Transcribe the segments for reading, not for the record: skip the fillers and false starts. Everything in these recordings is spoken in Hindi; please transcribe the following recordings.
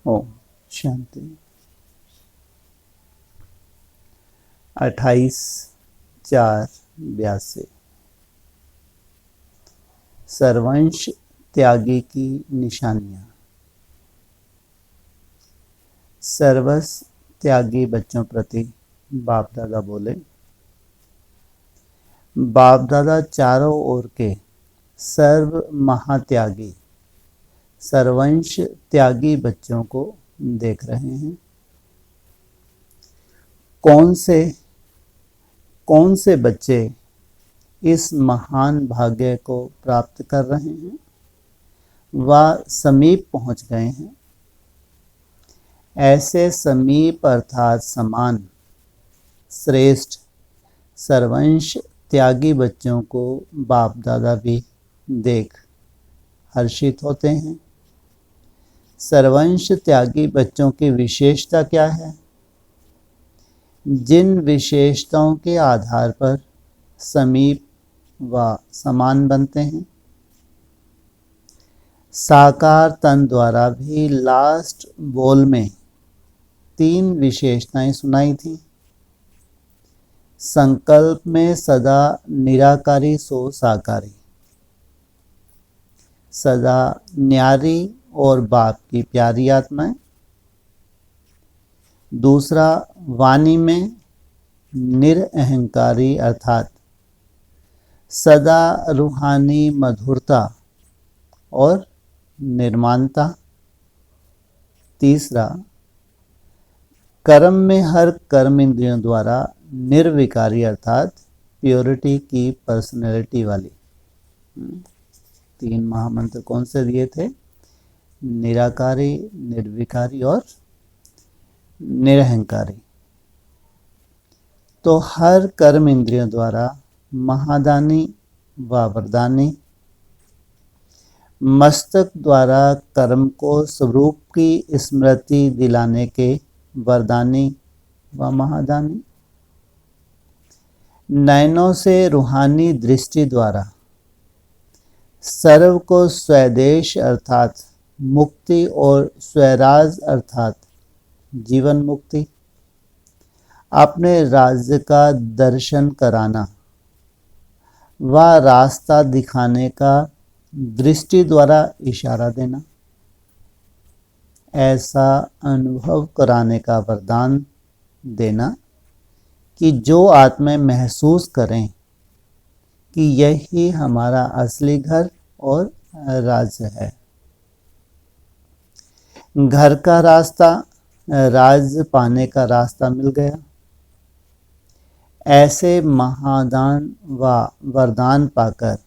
ओम शांति। 28/4/82 सर्वंश त्यागी की निशानियां। सर्वस त्यागी बच्चों प्रति बाप दादा बोले, बाप दादा चारों ओर के सर्व महात्यागी सर्वंश त्यागी बच्चों को देख रहे हैं। कौन से बच्चे इस महान भाग्य को प्राप्त कर रहे हैं, वह समीप पहुंच गए हैं। ऐसे समीप अर्थात समान श्रेष्ठ सर्वंश त्यागी बच्चों को बाप दादा भी देख हर्षित होते हैं। सर्वंश त्यागी बच्चों की विशेषता क्या है? जिन विशेषताओं के आधार पर समीप व समान बनते हैं। साकार तन द्वारा भी लास्ट बोल में 3 विशेषताएं सुनाई थी। संकल्प में सदा निराकारी सो साकारी, सदा न्यारी और बाप की प्यारी आत्माएं। दूसरा, वाणी में निरअहंकारी अर्थात सदा रूहानी मधुरता और निर्माणता। तीसरा, कर्म में हर कर्म इंद्रियों द्वारा निर्विकारी अर्थात प्योरिटी की पर्सनैलिटी वाली। 3 महामंत्र कौन से दिए थे? निराकारी, निर्विकारी और निरहंकारी। तो हर कर्म इंद्रियों द्वारा महादानी व वरदानी, मस्तक द्वारा कर्म को स्वरूप की स्मृति दिलाने के वरदानी व महादानी, नयनों से रूहानी दृष्टि द्वारा सर्व को स्वदेश अर्थात मुक्ति और स्वराज अर्थात जीवन मुक्ति, अपने राज्य का दर्शन कराना व रास्ता दिखाने का दृष्टि द्वारा इशारा देना, ऐसा अनुभव कराने का वरदान देना कि जो आत्माएं महसूस करें कि यही हमारा असली घर और राज्य है। घर का रास्ता, राज्य पाने का रास्ता मिल गया। ऐसे महादान व वरदान पाकर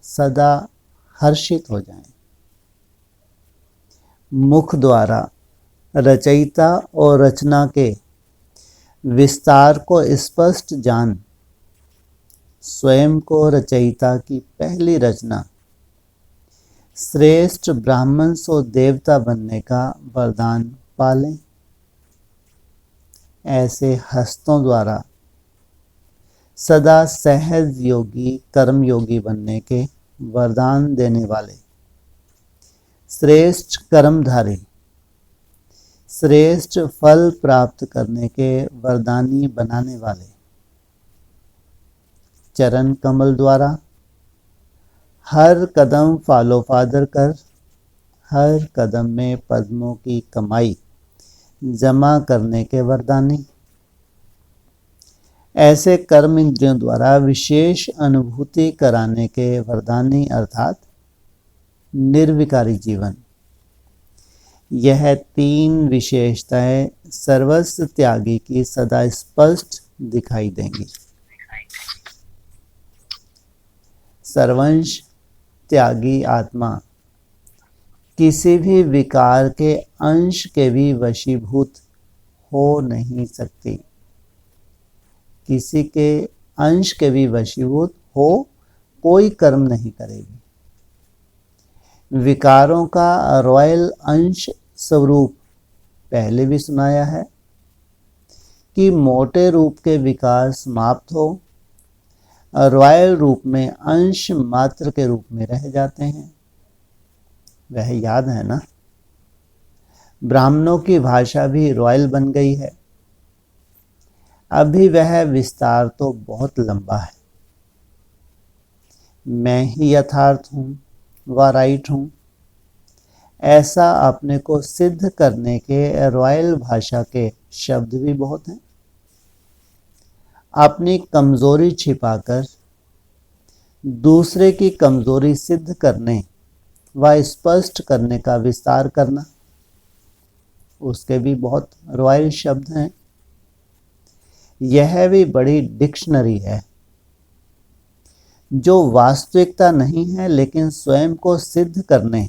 सदा हर्षित हो जाएं। मुख द्वारा रचयिता और रचना के विस्तार को स्पष्ट जान स्वयं को रचयिता की पहली रचना श्रेष्ठ ब्राह्मण सो देवता बनने का वरदान पालें। ऐसे हस्तों द्वारा सदा सहज योगी कर्म योगी बनने के वरदान देने वाले श्रेष्ठ कर्मधारी, श्रेष्ठ फल प्राप्त करने के वरदानी बनाने वाले, चरण कमल द्वारा हर कदम फॉलो फादर कर हर कदम में पद्मों की कमाई जमा करने के वरदानी, ऐसे कर्म इंद्रियों द्वारा विशेष अनुभूति कराने के वरदानी अर्थात निर्विकारी जीवन। यह 3 विशेषताएं सर्वस्व त्यागी की सदा स्पष्ट दिखाई देंगी। सर्वंश त्यागी आत्मा किसी भी विकार के अंश के भी वशीभूत हो नहीं सकती। किसी के अंश के भी वशीभूत हो कोई कर्म नहीं करेगी। विकारों का रॉयल अंश स्वरूप पहले भी सुनाया है कि मोटे रूप के विकार समाप्त हो, रॉयल रूप में अंश मात्र के रूप में रह जाते हैं। वह याद है ना? ब्राह्मणों की भाषा भी रॉयल बन गई है। अभी वह विस्तार तो बहुत लंबा है। मैं ही यथार्थ हूँ व राइट हूँ, ऐसा अपने को सिद्ध करने के रॉयल भाषा के शब्द भी बहुत हैं। अपनी कमजोरी छिपाकर दूसरे की कमजोरी सिद्ध करने व स्पष्ट करने का विस्तार करना, उसके भी बहुत रॉयल शब्द हैं। यह भी बड़ी डिक्शनरी है जो वास्तविकता नहीं है लेकिन स्वयं को सिद्ध करने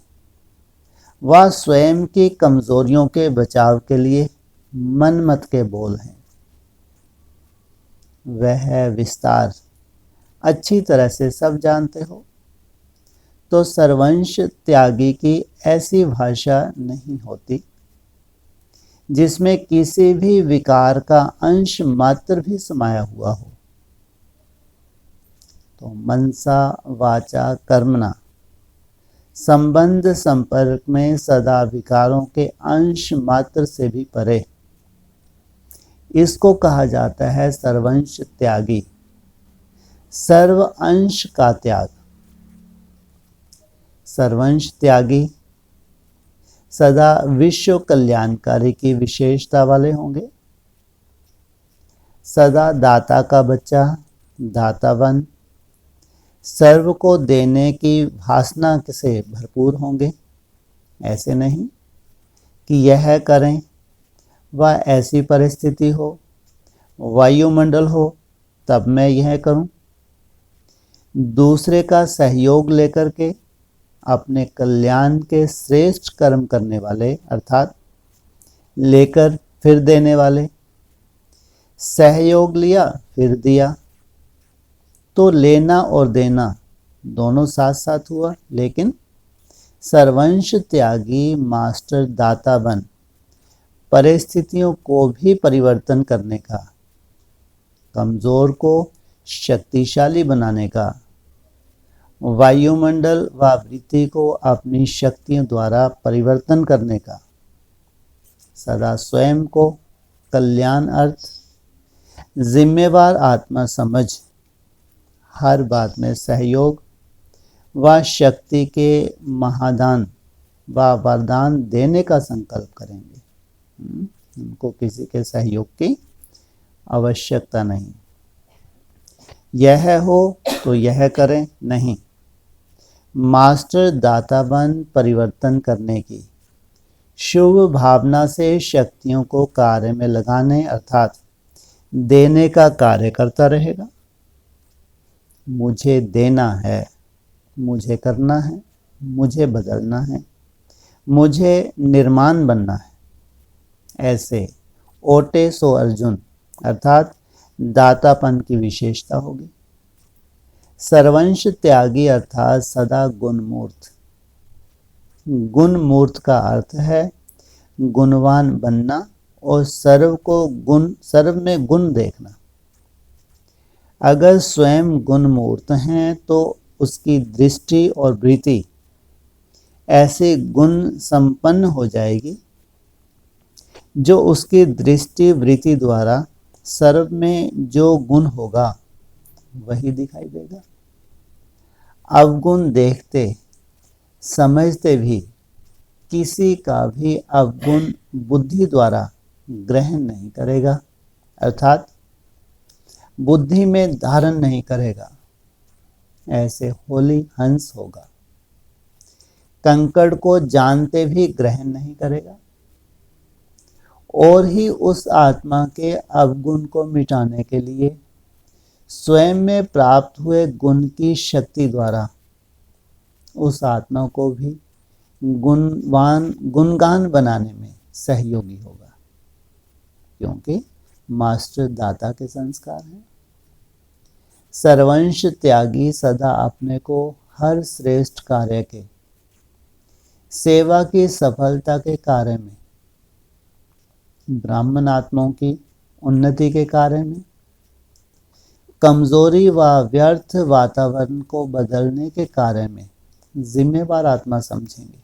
व स्वयं की कमजोरियों के बचाव के लिए मनमत के बोल हैं। वह विस्तार अच्छी तरह से सब जानते हो तो सर्वंश त्यागी की ऐसी भाषा नहीं होती जिसमें किसी भी विकार का अंश मात्र भी समाया हुआ हो। तो मनसा वाचा कर्मणा संबंध संपर्क में सदा विकारों के अंश मात्र से भी परे, इसको कहा जाता है सर्वंश त्यागी, सर्व अंश का त्याग। सर्वंश त्यागी सदा विश्व कल्याणकारी की विशेषता वाले होंगे। सदा दाता का बच्चा, दातावन, सर्व को देने की वासना से भरपूर होंगे। ऐसे नहीं कि यह करें व ऐसी परिस्थिति हो, वायुमंडल हो तब मैं यह करूं। दूसरे का सहयोग लेकर के अपने कल्याण के श्रेष्ठ कर्म करने वाले, अर्थात लेकर फिर देने वाले। सहयोग लिया फिर दिया, तो लेना और देना दोनों साथ साथ हुआ। लेकिन सर्वंश त्यागी मास्टर दाता बन परिस्थितियों को भी परिवर्तन करने का, कमजोर को शक्तिशाली बनाने का, वायुमंडल व वृत्ति को अपनी शक्तियों द्वारा परिवर्तन करने का, सदा स्वयं को कल्याण अर्थ जिम्मेवार आत्मा समझ हर बात में सहयोग व शक्ति के महादान व वरदान देने का संकल्प करेंगे। उनको किसी के सहयोग की आवश्यकता नहीं। यह हो तो यह करें, नहीं। मास्टर दाताबन परिवर्तन करने की शुभ भावना से शक्तियों को कार्य में लगाने अर्थात देने का कार्य करता रहेगा। मुझे देना है, मुझे करना है, मुझे बदलना है, मुझे निर्माण बनना है, ऐसे ओटे सो अर्जुन अर्थात दातापन की विशेषता होगी। सर्वंश त्यागी अर्थात सदा गुणमूर्त। गुणमूर्त का अर्थ है गुणवान बनना और सर्व में गुण देखना। अगर स्वयं गुणमूर्त हैं तो उसकी दृष्टि और वृत्ति ऐसे गुण संपन्न हो जाएगी जो उसकी दृष्टि वृत्ति द्वारा सर्व में जो गुण होगा वही दिखाई देगा। अवगुण देखते समझते भी किसी का भी अवगुण बुद्धि द्वारा ग्रहण नहीं करेगा, अर्थात बुद्धि में धारण नहीं करेगा। ऐसे होली हंस होगा। कंकड़ को जानते भी ग्रहण नहीं करेगा और ही उस आत्मा के अवगुण को मिटाने के लिए स्वयं में प्राप्त हुए गुण की शक्ति द्वारा उस आत्मा को भी गुणगान बनाने में सहयोगी होगा, क्योंकि मास्टर दाता के संस्कार हैं। सर्वंश त्यागी सदा अपने को हर श्रेष्ठ कार्य के, सेवा की सफलता के कार्य में, ब्राह्मण आत्माओं की उन्नति के कार्य में, कमजोरी व व्यर्थ वातावरण को बदलने के कार्य में जिम्मेवार आत्मा समझेंगे।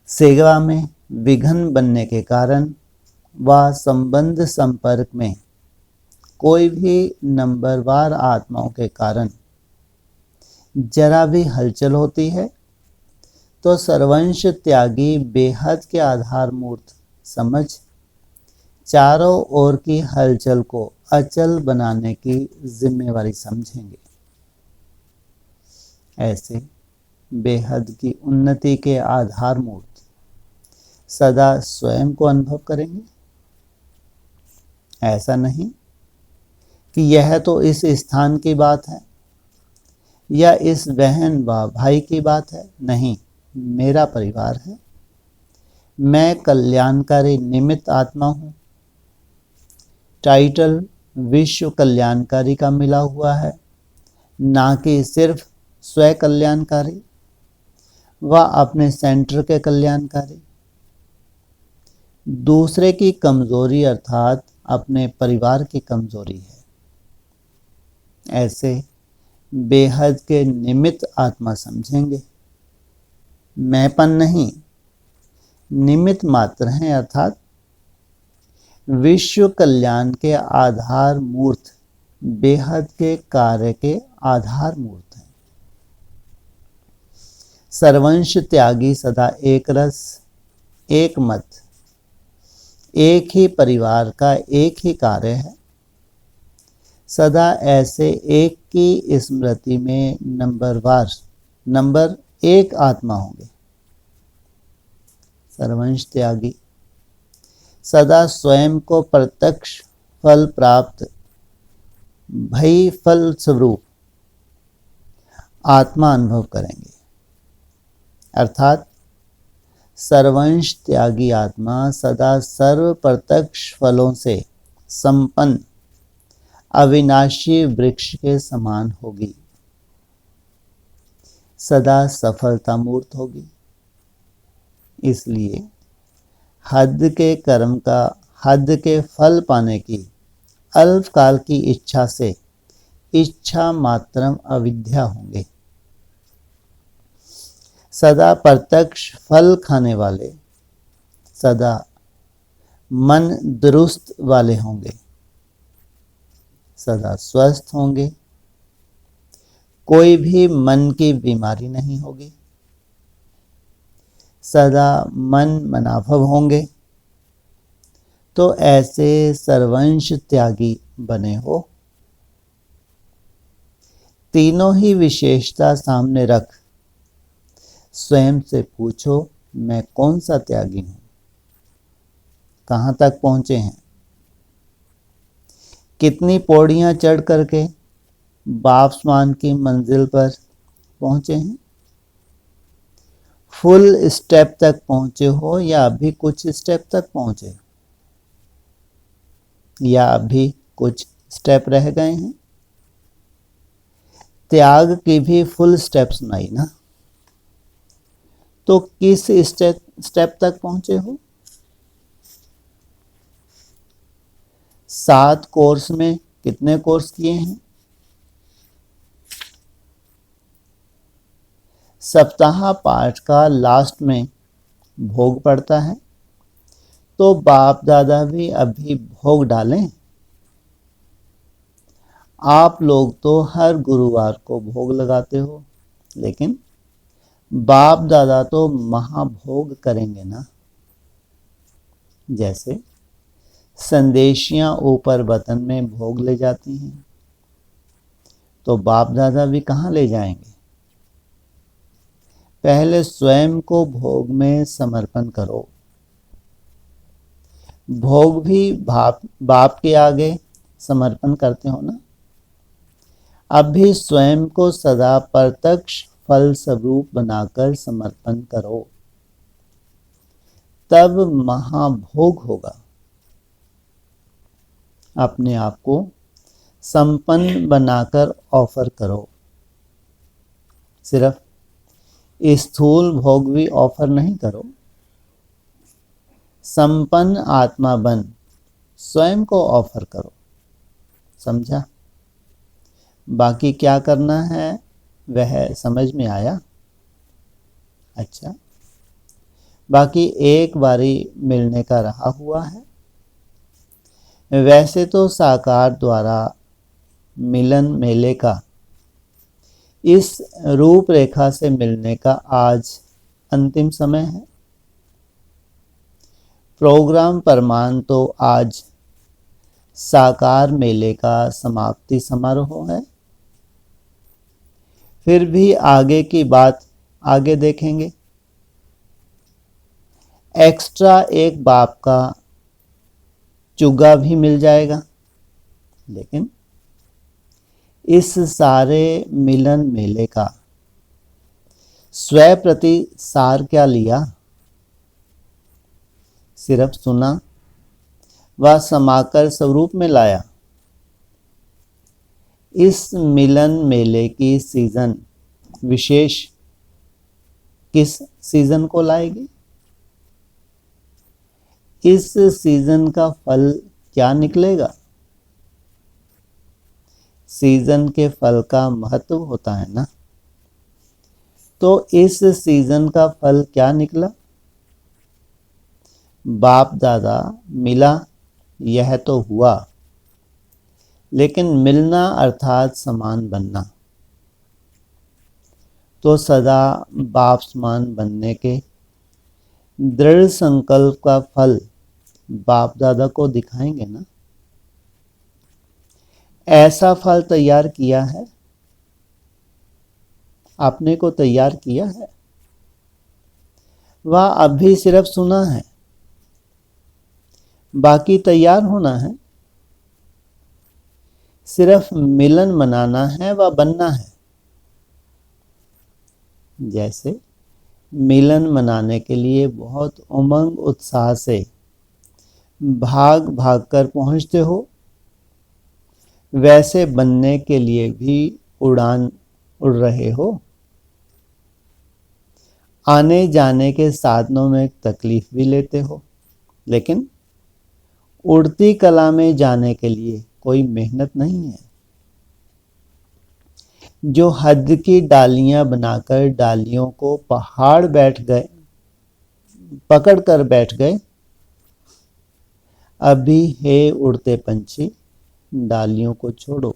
सेवा में विघ्न बनने के कारण व संबंध संपर्क में कोई भी नंबरवार आत्माओं के कारण जरा भी हलचल होती है तो सर्वंश त्यागी बेहद के आधार मूर्त समझ चारों ओर की हलचल को अचल बनाने की जिम्मेवारी समझेंगे। ऐसे बेहद की उन्नति के आधार मूर्त सदा स्वयं को अनुभव करेंगे। ऐसा नहीं कि यह तो इस स्थान की बात है या इस बहन व भाई की बात है, नहीं, मेरा परिवार है, मैं कल्याणकारी निमित्त आत्मा हूँ। टाइटल विश्व कल्याणकारी का मिला हुआ है, ना कि सिर्फ स्व कल्याणकारी व अपने सेंटर के कल्याणकारी। दूसरे की कमजोरी अर्थात अपने परिवार की कमजोरी है। ऐसे बेहद के निमित्त आत्मा समझेंगे। मैंपन नहीं, निमित्त मात्र हैं, अर्थात विश्व कल्याण के आधार मूर्त बेहद के कार्य के आधार मूर्त हैं। सर्वंश त्यागी सदा एक रस, एक मत, एक ही परिवार का एक ही कार्य है। सदा ऐसे एक की स्मृति में नंबर एक आत्मा होंगे। सर्वंश त्यागी सदा स्वयं को प्रत्यक्ष फल प्राप्त भई फल स्वरूप आत्मा अनुभव करेंगे। अर्थात सर्वंश त्यागी आत्मा सदा सर्व प्रत्यक्ष फलों से संपन्न अविनाशी वृक्ष के समान होगी, सदा सफलता मूर्त होगी। इसलिए हद के कर्म का हद के फल पाने की अल्पकाल की इच्छा से इच्छा मात्रम अविद्या होंगे। सदा प्रत्यक्ष फल खाने वाले सदा मन दुरुस्त वाले होंगे, सदा स्वस्थ होंगे, कोई भी मन की बीमारी नहीं होगी, सदा मन मनाभव होंगे। तो ऐसे सर्वंश त्यागी बने हो। तीनों ही विशेषता सामने रख स्वयं से पूछो, मैं कौन सा त्यागी हूं, कहां तक पहुंचे हैं, कितनी पौड़ियां चढ़ करके बापसमान की मंजिल पर पहुंचे हैं। फुल स्टेप तक पहुंचे हो या अभी कुछ स्टेप तक पहुंचे, या अभी कुछ स्टेप रह गए हैं। त्याग की भी फुल स्टेप सुनाई ना, तो किस स्टेप तक पहुंचे हो। 7 कोर्स में कितने कोर्स किए हैं। सप्ताह पाठ का लास्ट में भोग पड़ता है, तो बाप दादा भी अभी भोग डालें। आप लोग तो हर गुरुवार को भोग लगाते हो, लेकिन बाप दादा तो महाभोग करेंगे ना। जैसे संदेशियां ऊपर वतन में भोग ले जाती हैं, तो बाप दादा भी कहाँ ले जाएंगे। पहले स्वयं को भोग में समर्पण करो। भोग भी बाप के आगे समर्पण करते हो ना। अब भी स्वयं को सदा प्रत्यक्ष फल स्वरूप बनाकर समर्पण करो, तब महाभोग होगा। अपने आप को संपन्न बनाकर ऑफर करो। सिर्फ स्थूल भोग भी ऑफर नहीं करो। संपन्न आत्मा बन स्वयं को ऑफर करो। समझा? बाकी क्या करना है वह समझ में आया? अच्छा, बाकी एक बारी मिलने का रहा हुआ है। वैसे तो साकार द्वारा मिलन मेले का इस रूपरेखा से मिलने का आज अंतिम समय है। प्रोग्राम परमान तो आज साकार मेले का समाप्ति समारोह है। फिर भी आगे की बात आगे देखेंगे। एक्स्ट्रा एक बाप का चुग्गा भी मिल जाएगा। लेकिन इस सारे मिलन मेले का स्वयं प्रति सार क्या लिया? सिर्फ सुना व समाकर स्वरूप में लाया। इस मिलन मेले की सीजन विशेष किस सीजन को लाएगी? इस सीजन का फल क्या निकलेगा? सीजन के फल का महत्व होता है ना। तो इस सीजन का फल क्या निकला? बाप दादा मिला, यह तो हुआ, लेकिन मिलना अर्थात समान बनना, तो सदा बाप समान बनने के दृढ़ संकल्प का फल बाप दादा को दिखाएंगे ना। ऐसा फल तैयार किया है, आपने को तैयार किया है, वह अभी सिर्फ सुना है, बाकी तैयार होना है। सिर्फ मिलन मनाना है व बनना है। जैसे मिलन मनाने के लिए बहुत उमंग उत्साह से भाग भाग कर पहुंचते हो, वैसे बनने के लिए भी उड़ान उड़ रहे हो। आने जाने के साधनों में तकलीफ भी लेते हो, लेकिन उड़ती कला में जाने के लिए कोई मेहनत नहीं है। जो हद की डालियां बनाकर डालियों को पहाड़ बैठ गए, पकड़ कर बैठ गए, अभी हे उड़ते पंछी डालियों को छोड़ो,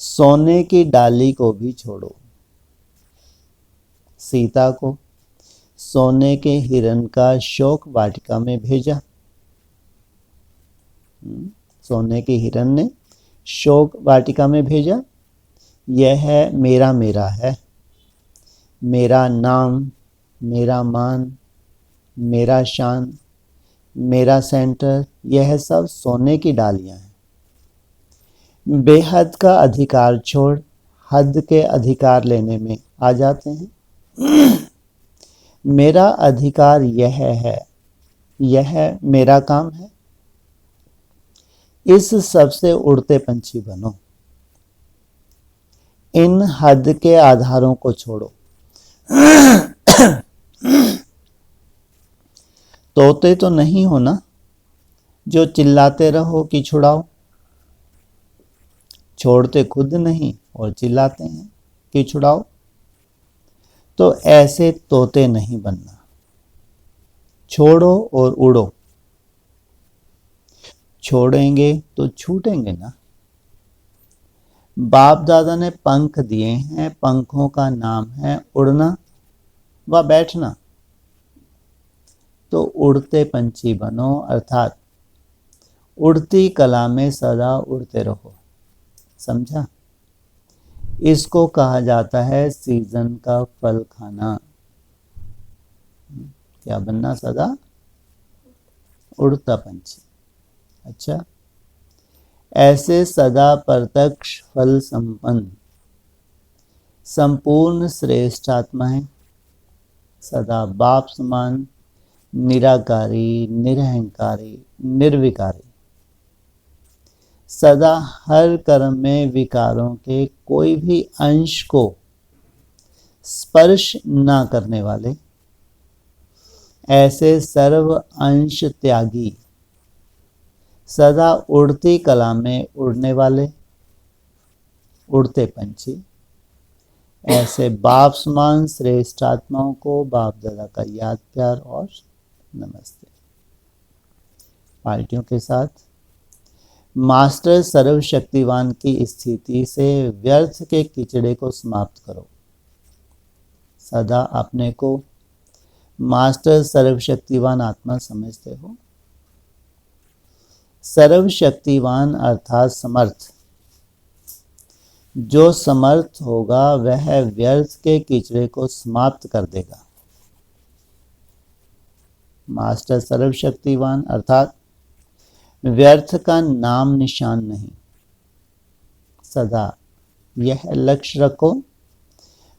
सोने की डाली को भी छोड़ो। सीता को सोने के हिरण का शोक वाटिका में भेजा। सोने के हिरण ने शोक वाटिका में भेजा। यह है मेरा मेरा है, मेरा नाम, मेरा मान, मेरा शान, मेरा सेंटर, यह सब सोने की डालियां हैं। बेहद का अधिकार छोड़ हद के अधिकार लेने में आ जाते हैं। मेरा अधिकार यह है, यह मेरा काम है। इस सबसे उड़ते पंछी बनो। इन हद के आधारों को छोड़ो। तोते तो नहीं हो ना जो चिल्लाते रहो कि छुड़ाओ। छोड़ते खुद नहीं और चिल्लाते हैं कि छुड़ाओ। तो ऐसे तोते नहीं बनना। छोड़ो और उड़ो। छोड़ेंगे तो छूटेंगे ना। बाप दादा ने पंख दिए हैं, पंखों का नाम है उड़ना व बैठना। तो उड़ते पंछी बनो, अर्थात उड़ती कला में सदा उड़ते रहो। समझा? इसको कहा जाता है सीजन का फल खाना। क्या बनना? सदा उड़ता पंछी। अच्छा, ऐसे सदा प्रत्यक्ष फल संपन्न संपूर्ण श्रेष्ठ आत्माएं, सदा बाप समान निराकारी, निरहंकारी, निर्विकारी, सदा हर कर्म में विकारों के कोई भी अंश को स्पर्श ना करने वाले, ऐसे सर्व अंश त्यागी, सदा उड़ती कला में उड़ने वाले उड़ते पंछी, ऐसे बाप समान श्रेष्ठ आत्माओं को बाप दादा का याद प्यार और नमस्ते। पार्टियों के साथ मास्टर सर्वशक्तिवान की स्थिति से व्यर्थ के कीचड़े को समाप्त करो। सदा अपने को मास्टर सर्वशक्तिवान आत्मा समझते हो। सर्वशक्तिवान अर्थात समर्थ। जो समर्थ होगा वह व्यर्थ के कीचड़े को समाप्त कर देगा। मास्टर सर्वशक्तिवान अर्थात व्यर्थ का नाम निशान नहीं। सदा यह लक्ष्य रखो,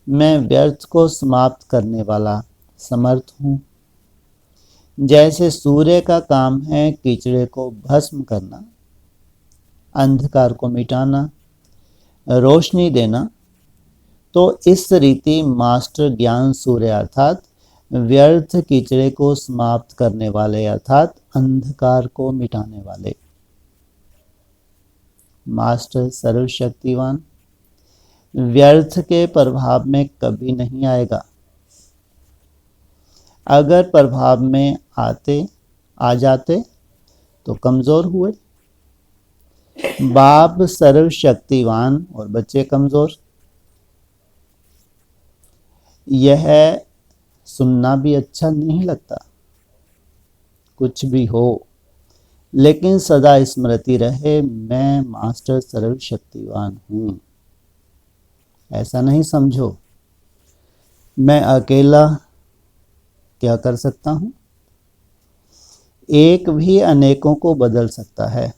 मैं व्यर्थ को समाप्त करने वाला समर्थ हूँ। जैसे सूर्य का काम है कीचड़े को भस्म करना, अंधकार को मिटाना, रोशनी देना, तो इस रीति मास्टर ज्ञान सूर्य अर्थात व्यर्थ कीचड़े को समाप्त करने वाले अर्थात अंधकार को मिटाने वाले। मास्टर सर्वशक्तिवान व्यर्थ के प्रभाव में कभी नहीं आएगा। अगर प्रभाव में आ जाते तो कमजोर हुए। बाप सर्वशक्तिवान और बच्चे कमजोर। यह सुनना भी अच्छा नहीं लगता। कुछ भी हो, लेकिन सदा स्मृति रहे, मैं मास्टर सर्वशक्तिवान हूँ। ऐसा नहीं समझो मैं अकेला क्या कर सकता हूँ। एक भी अनेकों को बदल सकता है,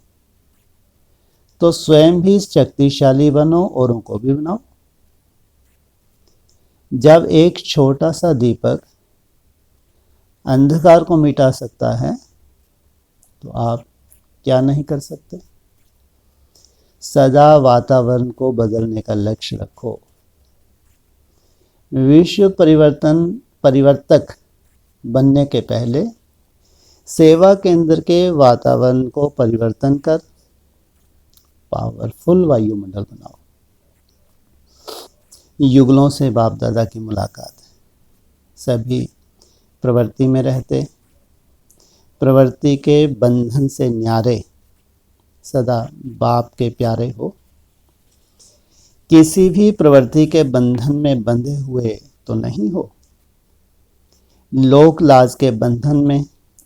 तो स्वयं भी शक्तिशाली बनो, औरों को भी बनाओ। जब एक छोटा सा दीपक अंधकार को मिटा सकता है, तो आप क्या नहीं कर सकते। सदा वातावरण को बदलने का लक्ष्य रखो। विश्व परिवर्तक बनने के पहले सेवा केंद्र के वातावरण को परिवर्तन कर पावरफुल वायुमंडल बनाओ। युगलों से बाप दादा की मुलाकात है। सभी प्रवृत्ति में रहते, प्रवृत्ति के बंधन से न्यारे, सदा बाप के प्यारे हो। किसी भी प्रवृत्ति के बंधन में बंधे हुए तो नहीं हो। लोक लाज के बंधन में,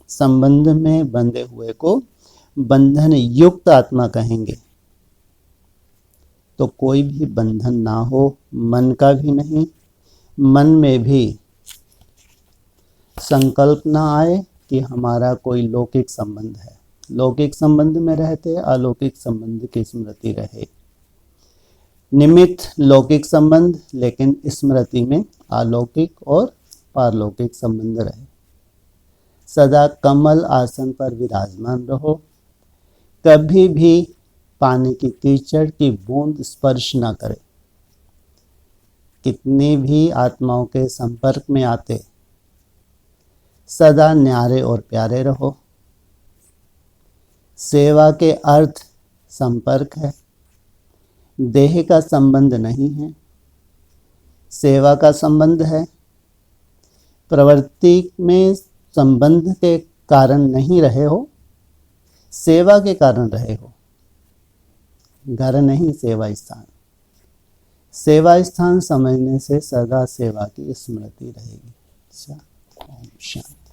संबंध में बंधे हुए को बंधन युक्त आत्मा कहेंगे। तो कोई भी बंधन ना हो, मन का भी नहीं, मन में भी संकल्प ना आए कि हमारा कोई लौकिक संबंध है। लौकिक संबंध में रहते अलौकिक संबंध की स्मृति रहे। निमित्त लौकिक संबंध, लेकिन स्मृति में अलौकिक और पारलौकिक संबंध रहे। सदा कमल आसन पर विराजमान रहो। कभी भी पानी की कीचड़ की बूंद स्पर्श ना करे। कितनी भी आत्माओं के संपर्क में आते, सदा न्यारे और प्यारे रहो। सेवा के अर्थ संपर्क है, देह का संबंध नहीं है। सेवा का संबंध है। प्रवृत्ति में संबंध के कारण नहीं रहे हो, सेवा के कारण रहे हो। घर नहीं सेवा स्थान। सेवा स्थान समझने से सदा सेवा की स्मृति रहेगी। अच्छा, ओम शांति।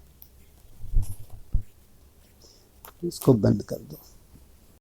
इसको बंद कर दो।